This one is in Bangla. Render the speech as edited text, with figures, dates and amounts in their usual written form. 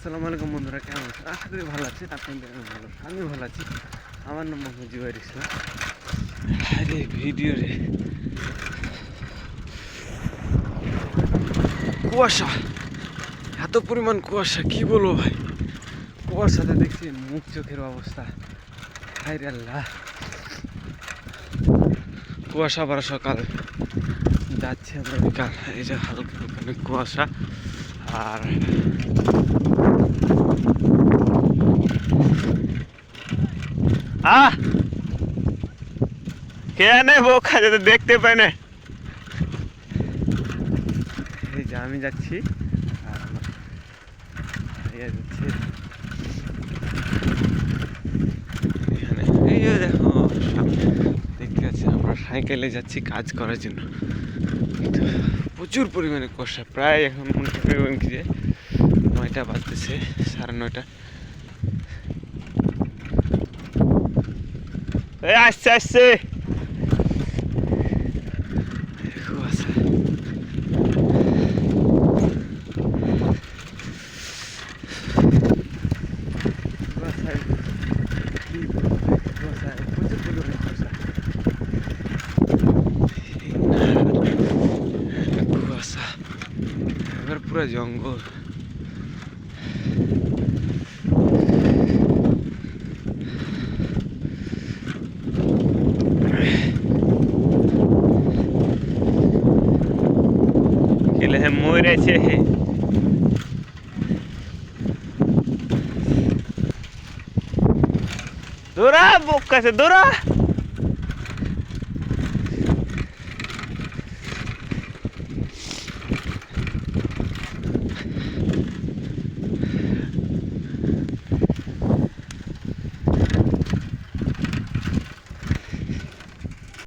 আসসালামু আলাইকুম বন্ধুরা, কেমন আছেন? আশা করি ভালো আছেন। আপনাদের ভালো, আমি ভালো আছি। আমার নাম মোহাম্মদ জুবাইর ইসলাম। আরে ভিডিও রে, কুয়াশা, এত পরিমাণ কুয়াশা কি বলবো ভাই। কুয়াশাতে দেখছি মুখ চোখের অবস্থা, হায় রে আল্লাহ। কুয়াশা ভরা সকাল, যাচ্ছে আমরা বিকাল। এই যে হালকা হালকা কুয়াশা। আর কে নেই বোকা যেতে দেখতে পাই না। এই যে আমি যাচ্ছি, আর আমার ভাইয়া যাচ্ছে এখানে। এই যে দেখো সামনে দেখতে পাচ্ছি, আমরা সাইকেলে যাচ্ছি কাজ করার জন্য। তো প্রচুর পরিমাণে কুয়াশা, প্রায় এখন মনে করেন কি যে 9টা বাজতেছে, 9:30। আসছে আসছে কুয়াশা। কুয়াশায় কি কুয়াশায় প্রচুর পরিমাণে কুয়াশা। কুয়াশা এবার পুরো জঙ্গল। খেলে মরেছে দৌড়া, বোক কাছে দৌড়া।